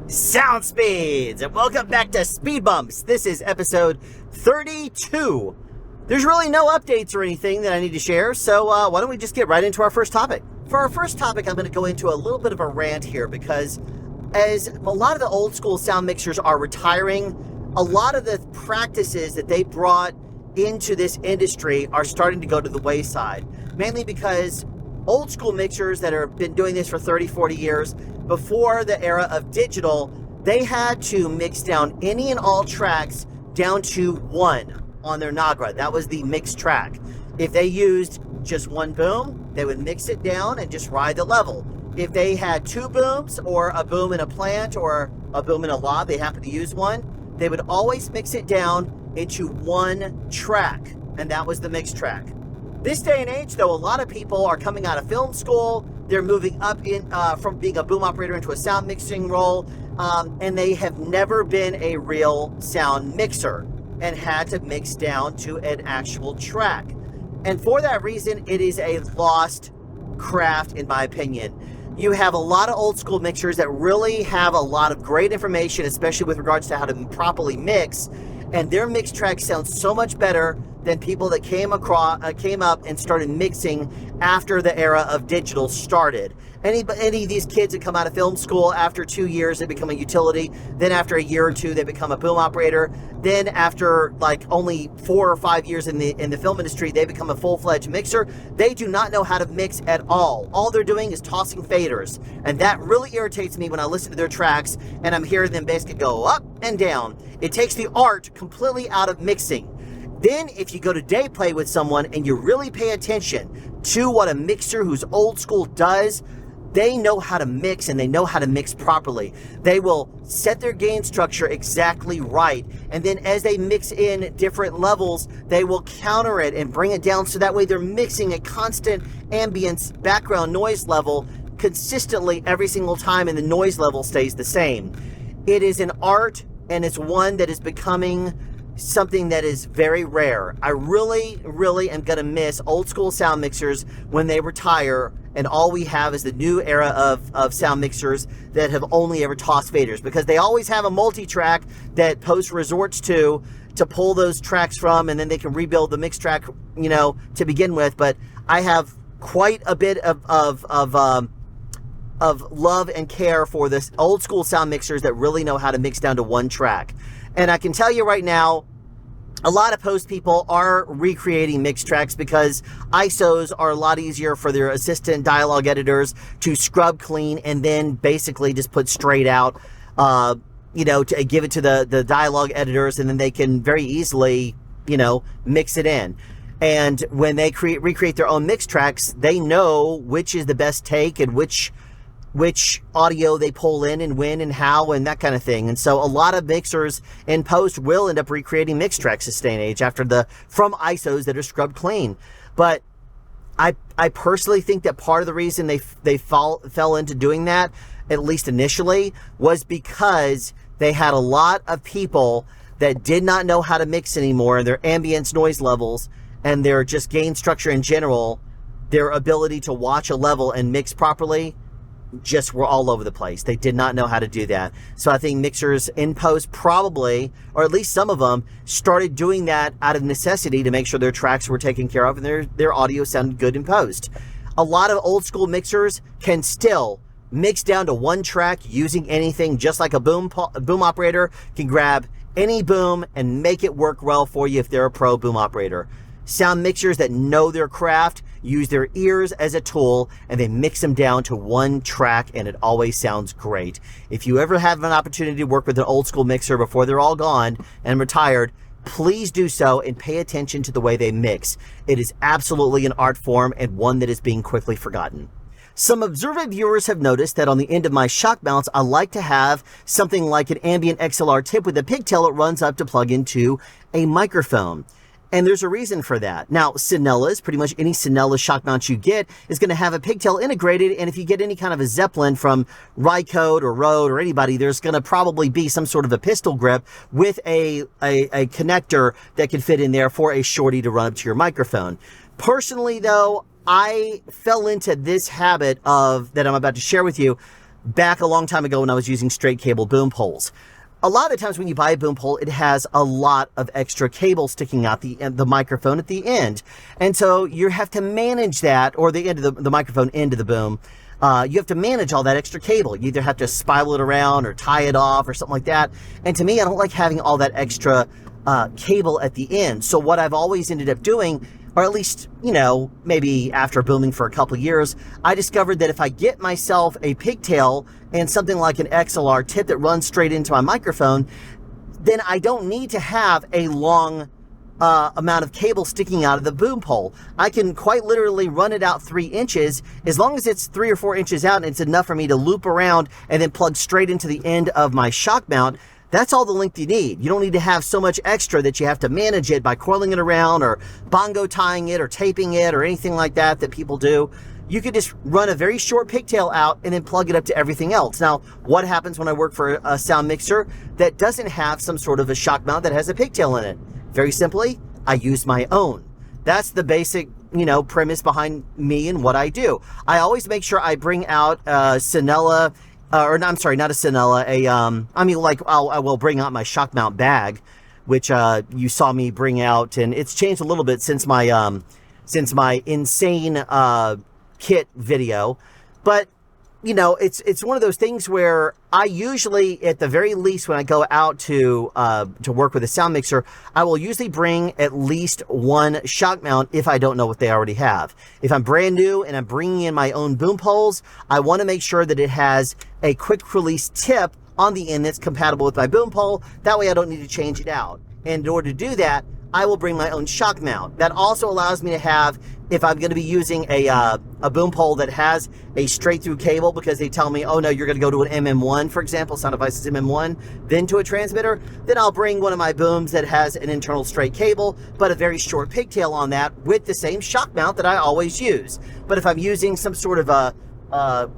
Sound speeds, and welcome back to Speed Bumps. This is episode 32. There's really no updates or anything that I need to share, so why don't we just get right into our first topic? For our first topic, I'm going to go into a little bit of a rant here because as a lot of the old school sound mixers are retiring, a lot of the practices that they brought into this industry are starting to go to the wayside, mainly because old school mixers that have been doing this for 30, 40 years, before the era of digital, they had to mix down any and all tracks down to one on their Nagra. That was the mixed track. If they used just one boom, they would mix it down and just ride the level. If they had two booms, or a boom in a plant or a boom in a lob, they happened to use one, they would always mix it down into one track, and that was the mixed track. This day and age, though, a lot of people are coming out of film school. They're moving up in from being a boom operator into a sound mixing role, and they have never been a real sound mixer and had to mix down to an actual track. And for that reason, it is a lost craft, in my opinion. You have a lot of old school mixers that really have a lot of great information, especially with regards to how to properly mix, and their mix tracks sound so much better than people that came up and started mixing after the era of digital started. Any of these kids that come out of film school, after 2 years they become a utility, then after a year or two they become a boom operator, then after like only 4 or 5 years in the film industry they become a full-fledged mixer. They do not know how to mix at all they're doing is tossing faders, and that really irritates me when I listen to their tracks and I'm hearing them basically go up and down. It takes the art completely out of mixing. Then if you go to day play with someone and you really pay attention to what a mixer who's old school does, they know how to mix, and they know how to mix properly. They will set their gain structure exactly right, and then as they mix in different levels, they will counter it and bring it down so that way they're mixing a constant ambience background noise level consistently every single time, and the noise level stays the same. It is an art, and it's one that is becoming something that is very rare. I really am going to miss old school sound mixers when they retire, and all we have is the new era of sound mixers that have only ever tossed faders, because they always have a multi-track that post resorts to pull those tracks from, and then they can rebuild the mix track, to begin with. But I have quite a bit of love and care for this old school sound mixers that really know how to mix down to one track. And I can tell you right now, a lot of post people are recreating mix tracks because ISOs are a lot easier for their assistant dialogue editors to scrub clean and then basically just put straight out, to give it to the dialogue editors, and then they can very easily, mix it in. And when they recreate their own mix tracks, they know which is the best take and which audio they pull in and when and how and that kind of thing. And so a lot of mixers in post will end up recreating mix tracks this day and age from ISOs that are scrubbed clean. But I personally think that part of the reason they fell into doing that, at least initially, was because they had a lot of people that did not know how to mix anymore, and their ambience noise levels and their just gain structure in general, their ability to watch a level and mix properly, just were all over the place. They did not know how to do that. So I think mixers in post probably, or at least some of them, started doing that out of necessity to make sure their tracks were taken care of and their audio sounded good in post. A lot of old school mixers can still mix down to one track using anything, just like a boom operator can grab any boom and make it work well for you if they're a pro boom operator. Sound mixers that know their craft use their ears as a tool, and they mix them down to one track, and it always sounds great. If you ever have an opportunity to work with an old school mixer before they're all gone and retired, please do so and pay attention to the way they mix. It is absolutely an art form, and one that is being quickly forgotten. Some observant viewers have noticed that on the end of my Shockmounts, I like to have something like an ambient XLR tip with a pigtail it runs up to plug into a microphone. And there's a reason for that. Now, Cinellas, pretty much any Cinella shock mount you get is going to have a pigtail integrated. And if you get any kind of a Zeppelin from Rycode or Rode or anybody, there's going to probably be some sort of a pistol grip with a connector that can fit in there for a shorty to run up to your microphone. Personally, though, I fell into this habit that I'm about to share with you back a long time ago when I was using straight cable boom poles. A lot of the times when you buy a boom pole, it has a lot of extra cable sticking out the microphone at the end. And so you have to manage that, or the end of the microphone end of the boom. You have to manage all that extra cable. You either have to spiral it around or tie it off or something like that. And to me, I don't like having all that extra cable at the end. So what I've always ended up doing, or at least, you know, maybe after booming for a couple of years, I discovered that if I get myself a pigtail and something like an XLR tip that runs straight into my microphone, then I don't need to have a long amount of cable sticking out of the boom pole. I can quite literally run it out 3 inches. As long as it's 3 or 4 inches out and it's enough for me to loop around and then plug straight into the end of my shock mount, that's all the length you need. You don't need to have so much extra that you have to manage it by coiling it around or bongo tying it or taping it or anything like that people do. You could just run a very short pigtail out and then plug it up to everything else. Now, what happens when I work for a sound mixer that doesn't have some sort of a shock mount that has a pigtail in it? Very simply, I use my own. That's the basic, you know, premise behind me and what I do. I always make sure I bring out a Sinella, or no, I'm sorry, not a Sinella, I will bring out my shock mount bag, which you saw me bring out, and it's changed a little bit since my insane kit video. But you know, it's one of those things where I usually, at the very least, when I go out to work with a sound mixer, I will usually bring at least one shock mount if I don't know what they already have. If I'm brand new and I'm bringing in my own boom poles, I want to make sure that it has a quick release tip on the end that's compatible with my boom pole. That way I don't need to change it out. And in order to do that, I will bring my own shock mount. That also allows me to have, if I'm going to be using a boom pole that has a straight through cable, because they tell me, oh no, you're going to go to an MM1, for example, Sound Devices MM1, then to a transmitter, then I'll bring one of my booms that has an internal straight cable, but a very short pigtail on that with the same shock mount that I always use. But if I'm using some sort of a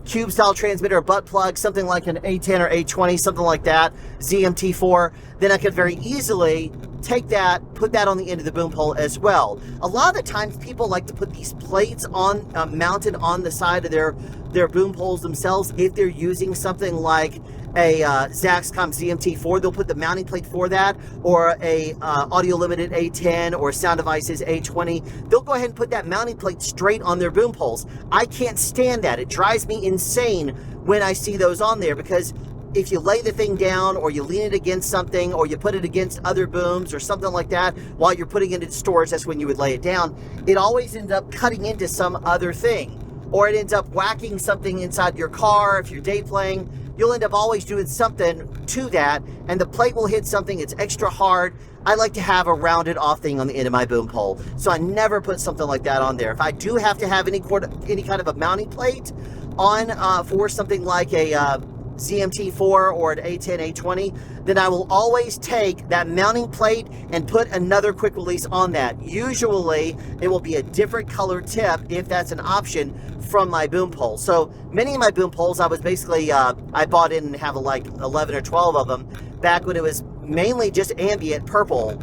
cube style transmitter, a butt plug, something like an A10 or A20, something like that, ZMT4, then I could very easily take that, put that on the end of the boom pole as well. A lot of the times people like to put these plates on mounted on the side of their boom poles themselves. If they're using something like a Zaxcom ZMT4, they'll put the mounting plate for that, or a Audio Limited A10 or Sound Devices A20. They'll go ahead and put that mounting plate straight on their boom poles. I can't stand that. It drives me insane when I see those on there, because if you lay the thing down or you lean it against something or you put it against other booms or something like that while you're putting it in storage, that's when you would lay it down, it always ends up cutting into some other thing, or it ends up whacking something inside your car. If you're day playing, you'll end up always doing something to that, and the plate will hit something. It's extra hard. I like to have a rounded off thing on the end of my boom pole, so I never put something like that on there. If I do have to have any kind of a mounting plate on for something like a ZMT4 or an A10, A20, then I will always take that mounting plate and put another quick release on that. Usually it will be a different color tip if that's an option from my boom pole. So many of my boom poles, I was basically, I bought in and have like 11 or 12 of them back when it was mainly just ambient purple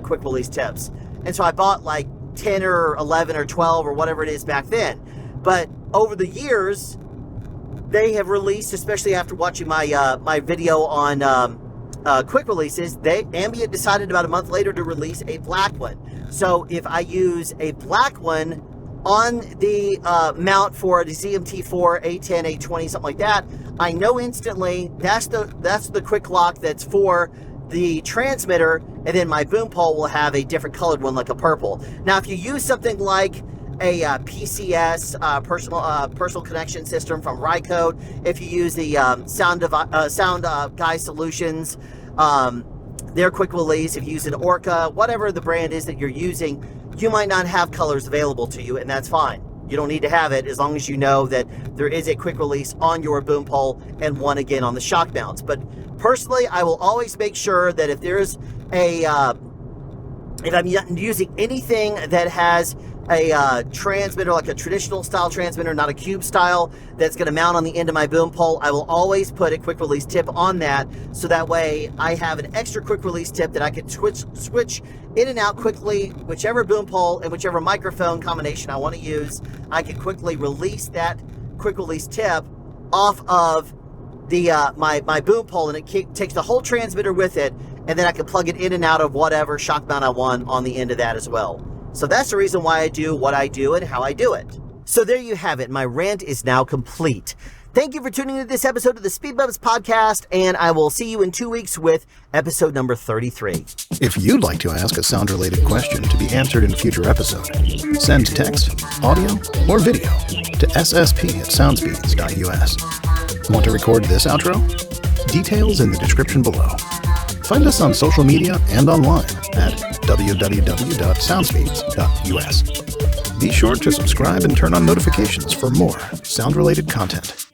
quick release tips. And so I bought like 10 or 11 or 12 or whatever it is back then. But over the years, they have released, especially after watching my my video on quick releases, Ambient decided about a month later to release a black one. So if I use a black one on the mount for the ZMT4, A10, A20, something like that, I know instantly that's the quick lock that's for the transmitter, and then my boom pole will have a different colored one, like a purple. Now, if you use something like a PCS, personal connection system from Rycode, if you use the Sound Guy Solutions, their quick release, if you use an Orca, whatever the brand is that you're using, you might not have colors available to you, and that's fine. You don't need to have it as long as you know that there is a quick release on your boom pole and one again on the shock mounts. But personally, I will always make sure that if there's a if I'm using anything that has a transmitter, like a traditional style transmitter, not a cube style, that's going to mount on the end of my boom pole, I will always put a quick release tip on that, so that way I have an extra quick release tip that I can switch in and out quickly. Whichever boom pole and whichever microphone combination I want to use, I can quickly release that quick release tip off of my boom pole, and it takes the whole transmitter with it, and then I can plug it in and out of whatever shock mount I want on the end of that as well. So that's the reason why I do what I do and how I do it. So there you have it. My rant is now complete. Thank you for tuning into this episode of the Speed Bumps podcast, and I will see you in 2 weeks with episode number 33. If you'd like to ask a sound-related question to be answered in a future episode, send text, audio, or video to ssp@soundspeeds.us. Want to record this outro? Details in the description below. Find us on social media and online at www.soundspeeds.us. Be sure to subscribe and turn on notifications for more sound-related content.